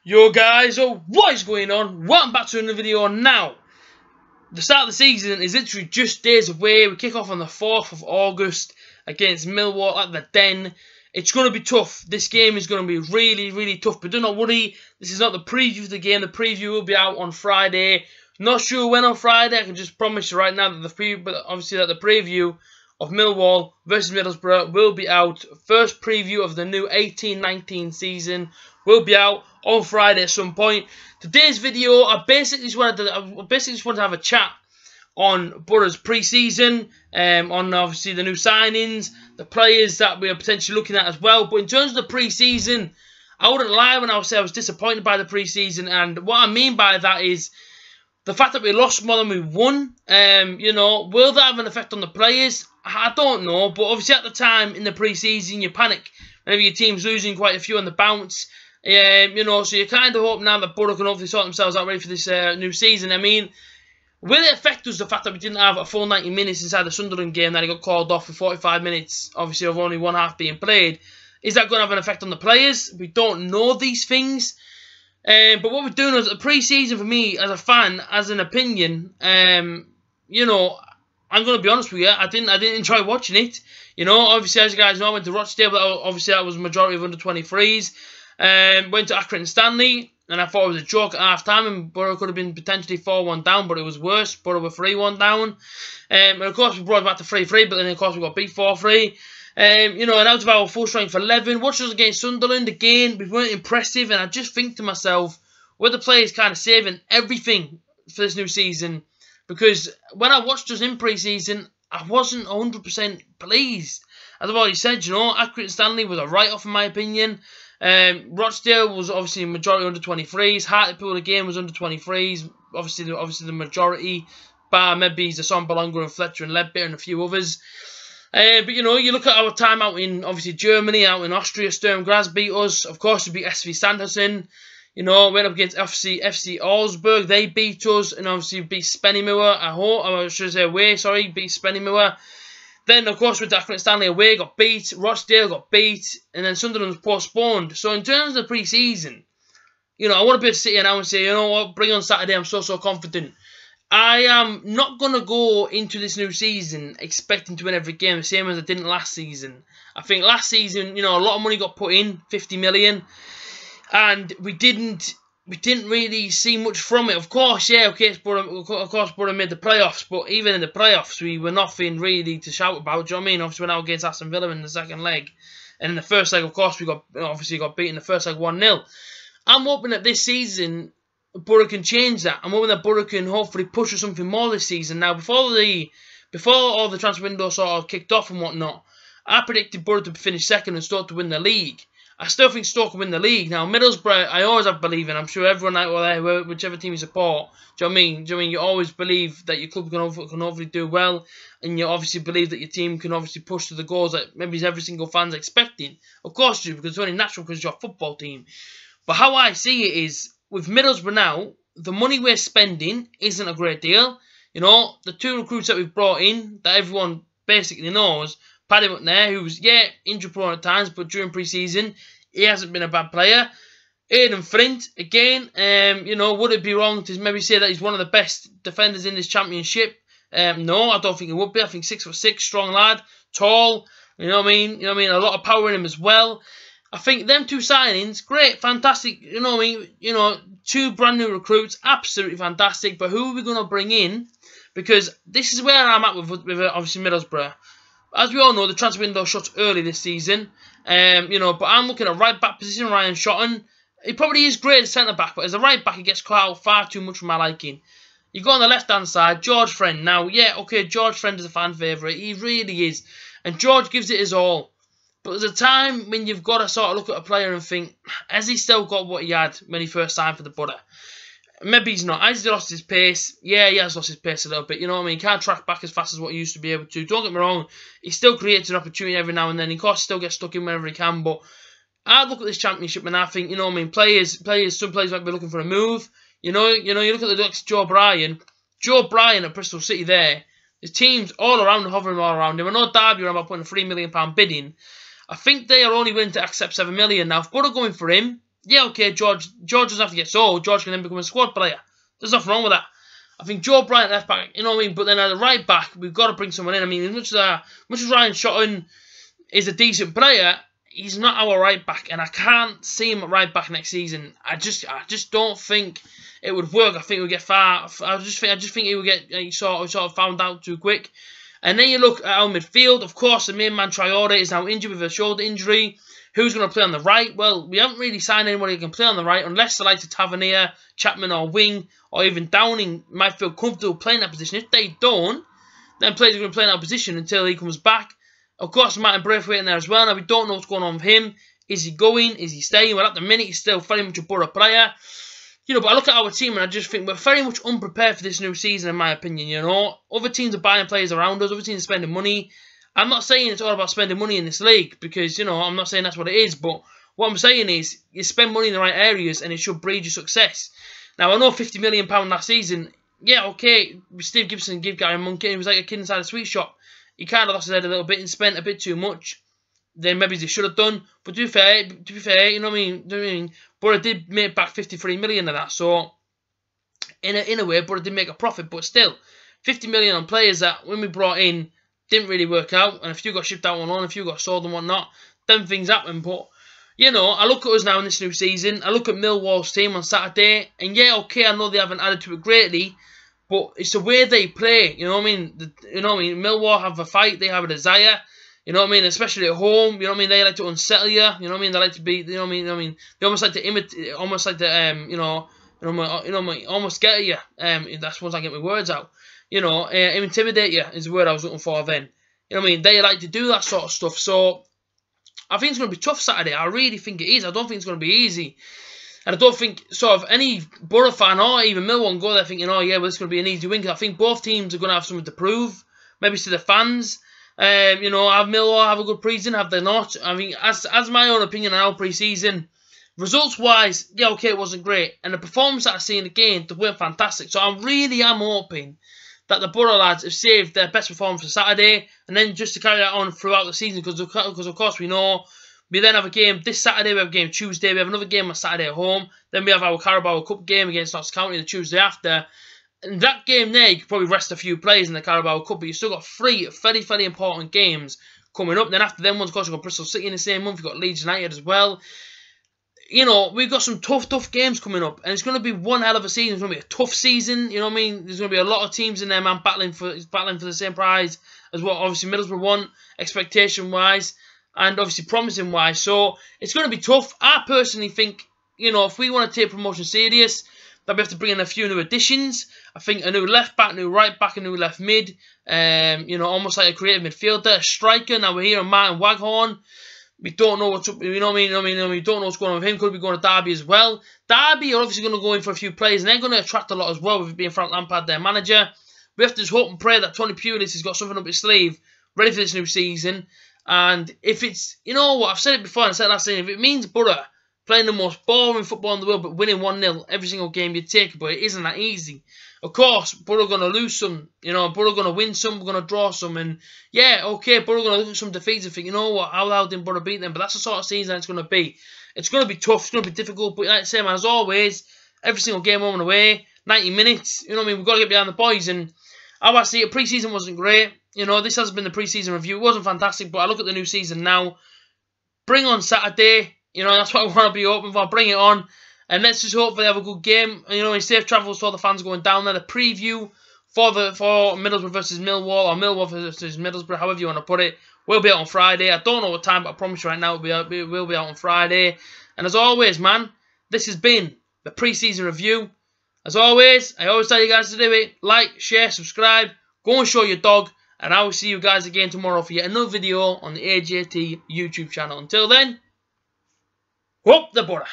Yo guys, what is going on? Welcome back to another video. Now, the start of the season is literally just days away. We kick off on the 4th of August against Millwall at the Den. It's going to be tough. This game is going to be really tough, but do not worry. This is not the preview of the game. The preview will be out on Friday. Not sure when on Friday. I can just promise you right now that the preview of Millwall versus Middlesbrough will be out. First preview of the new 18-19 season will be out on Friday at some point. Today's video, I basically just wanted to have a chat on Borough's pre-season, on obviously the new signings, the players that we are potentially looking at as well. But in terms of the pre-season, I wouldn't lie when I say I was disappointed by the pre-season, and what I mean by that is the fact that we lost more than we won. Will that have an effect on the players? I don't know, but obviously at the time in the pre-season, you panic whenever your team's losing quite a few on the bounce. So you kind of hope now that Borough can hopefully sort themselves out ready for this new season. I mean, will it affect us, the fact that we didn't have a full 90 minutes inside the Sunderland game, that he got called off for 45 minutes, obviously of only one half being played? Is that going to have an effect on the players? We don't know these things. But what we're doing is the pre-season for me, as a fan, as an opinion, I'm going to be honest with you, I didn't enjoy watching it. Obviously, as you guys know, I went to Rochdale, but obviously that was a majority of under-23s. Went to Accrington Stanley, and I thought it was a joke at half-time, and Borough could have been potentially 4-1 down, but it was worse. Borough were 3-1 down. And of course, we brought it back to 3-3, but then of course we got beat 4-3. And out of our full strength 11, watched us against Sunderland again. We weren't impressive, and I just think to myself, were the players kind of saving everything for this new season? Because when I watched us in pre-season, I wasn't 100% pleased. As I've already said, Accrington Stanley was a write-off in my opinion. Rochdale was obviously a majority under 23s. Hartlepool again was under 23s. Obviously the majority, bar maybe Zasson Bolonga and Fletcher and Ledbetter and a few others. But you look at our time out in obviously Germany, out in Austria. Sturm Graz beat us. Of course, we beat SV Sandhausen. Went up against FC Augsburg. They beat us, and obviously beat Spennymoor. Beat Spennymoor. Then, of course, with Accrington Stanley away, got beat. Rochdale got beat. And then Sunderland was postponed. So, in terms of the pre-season, I want to be able to sit here now and say, you know what, bring on Saturday, I'm so confident. I am not going to go into this new season expecting to win every game, the same as I didn't last season. I think last season, a lot of money got put in, 50 million. And we didn't really see much from it. Of course, Borough made the playoffs, but even in the playoffs, we were nothing really to shout about. Do you know what I mean? Obviously, went out against Aston Villa in the second leg, and in the first leg, of course, we got beaten in the first leg 1-0. I'm hoping that this season Borough can change that. I'm hoping that Borough can hopefully push for something more this season. Now, before all the transfer window sort of kicked off and whatnot, I predicted Borough to finish second and Stoke to win the league. I still think Stoke will win the league. Now, Middlesbrough, I always have belief in. I'm sure everyone out there, whichever team you support, do you know what I mean? You always believe that your club can hopefully do well, and you obviously believe that your team can obviously push to the goals that maybe every single fan's expecting. Of course you do, because it's only natural because it's your football team. But how I see it is, with Middlesbrough now, the money we're spending isn't a great deal. The two recruits that we've brought in, that everyone basically knows, Paddy McNair, who's, injury prone at times, but during pre-season, he hasn't been a bad player. Aidan Flint, again, would it be wrong to maybe say that he's one of the best defenders in this championship? No, I don't think he would be. I think 6'6", strong lad, tall, a lot of power in him as well. I think them two signings, great, fantastic, two brand new recruits, absolutely fantastic, but who are we going to bring in? Because this is where I'm at with obviously Middlesbrough. As we all know, the transfer window shut early this season. But I'm looking at right back position, Ryan Shotton. He probably is great as centre back, but as a right back, he gets cut out far too much for my liking. You go on the left hand side, George Friend. Now, George Friend is a fan favourite. He really is, and George gives it his all. But there's a time when you've got to sort of look at a player and think, has he still got what he had when he first signed for the Borough? Maybe he's not. Has he lost his pace? Yeah, he has lost his pace a little bit. He can't track back as fast as what he used to be able to. Don't get me wrong. He still creates an opportunity every now and then. Of course, he still gets stuck in whenever he can. But I look at this championship and I think, some players might be looking for a move. You look at the likes of Joe Bryan. Joe Bryan at Bristol City there. His team's all around, hovering all around him. I know Derby are about putting a £3 million bid in. I think they are only willing to accept 7 million. Now, if Borough going for him, yeah, okay, George doesn't have to get sold. George can then become a squad player. There's nothing wrong with that. I think Joe Bryant left back, you know what I mean? But then at the right back, we've got to bring someone in. I mean, as much as Ryan Shotton is a decent player, he's not our right back, and I can't see him at right back next season. I just don't think it would work. I think it would get far. I just think he would get sort of found out too quick. And then you look at our midfield. Of course, the main man Traore is now injured with a shoulder injury. Who's going to play on the right? Well, we haven't really signed anybody who can play on the right, unless the likes of Tavernier, Chapman or Wing, or even Downing might feel comfortable playing that position. If they don't, then players are going to play in that position until he comes back. Of course, Martin Braithwaite in there as well. Now, we don't know what's going on with him. Is he going? Is he staying? Well, at the minute, he's still very much a Borough player. You know, but I look at our team and I just think we're very much unprepared for this new season, in my opinion, you know. Other teams are buying players around us. Other teams are spending money. I'm not saying it's all about spending money in this league because, you know, I'm not saying that's what it is. But what I'm saying is you spend money in the right areas and it should breed you success. Now, I know £50 million last season. Yeah, okay, Steve Gibson gave Gary Monk. He was like a kid inside a sweet shop. He kind of lost his head a little bit and spent a bit too much. Then maybe they should have done. But to be fair, you know what I mean? Borough did make back 53 million of that. So, in a way, Borough did make a profit. But still, 50 million on players that, when we brought in, didn't really work out. And a few got shipped out on loan, a few got sold and whatnot. Them things happen. But, you know, I look at us now in this new season. I look at Millwall's team on Saturday. And yeah, okay, I know they haven't added to it greatly. But it's the way they play. You know what I mean? Millwall have a fight. They have a desire. You know what I mean? Especially at home. You know what I mean? They like to unsettle you. You know what I mean? They like to be. You know what I mean? They almost like to imitate. Almost like to almost get at you. That's once I get my words out. You know, intimidate you is the word I was looking for then. You know what I mean? They like to do that sort of stuff. So I think it's going to be tough Saturday. I really think it is. I don't think it's going to be easy. And I don't think sort of any Borough fan or even Millwall can go there thinking, oh yeah, well, it's going to be an easy win. Because I think both teams are going to have something to prove. Maybe to the fans. You know, have Millwall have a good pre-season? Have they not? I mean, as my own opinion on our pre-season, results-wise, yeah, okay, it wasn't great. And the performance that I see in the game, they weren't fantastic. So I really am hoping that the Borough lads have saved their best performance for Saturday. And then just to carry that on throughout the season. Because of course, we know we then have a game this Saturday. We have a game Tuesday. We have another game on Saturday at home. Then we have our Carabao Cup game against Notts County the Tuesday after. In that game there, you could probably rest a few players in the Carabao Cup, but you've still got 3 very, very important games coming up. Then after them ones, of course, you've got Bristol City in the same month. You've got Leeds United as well. You know, we've got some tough games coming up. And it's going to be one hell of a season. It's going to be a tough season. You know what I mean? There's going to be a lot of teams in there, man, battling for the same prize as well. Obviously, Middlesbrough won, expectation-wise, and obviously promising-wise. So, it's going to be tough. I personally think, you know, if we want to take promotion serious, that we have to bring in a few new additions. I think a new left back, new right back, a new left mid. You know, almost like a creative midfielder, a striker. Now we're here on Martin Waghorn. We don't know what's up. You know what I mean? We don't know what's going on with him. Could be going to Derby as well. Derby are obviously going to go in for a few players, and they're going to attract a lot as well with it being Frank Lampard, their manager. We have to just hope and pray that Tony Pulis has got something up his sleeve, ready for this new season. And if it's, you know what, I've said it before and I said it last season, if it means Borough playing the most boring football in the world, but winning 1-0 every single game you take, but it isn't that easy. Of course, Borough going to lose some, you know, Borough going to win some, we're going to draw some, and yeah, okay, Borough going to look at some defeats and think, you know what, how did Borough beat them? But that's the sort of season it's going to be. It's going to be tough, it's going to be difficult, but like I say, man, as always, every single game home and away, 90 minutes, you know what I mean, we've got to get behind the boys, and how I see it, pre-season wasn't great. You know, this has been the pre-season review. It wasn't fantastic, but I look at the new season now. Bring on Saturday. You know, that's what I want to be hoping for. Bring it on. And let's just hope they have a good game. You know, safe travels for the fans going down there. The preview for Middlesbrough versus Millwall, or Millwall versus Middlesbrough, however you want to put it, will be out on Friday. I don't know what time, but I promise you right now it will be out on Friday. And as always, man, this has been the pre-season review. As always, I always tell you guys to do it. Like, share, subscribe. Go and show your dog. And I will see you guys again tomorrow for yet another video on the A.J.T. YouTube channel. Until then, up the Borough.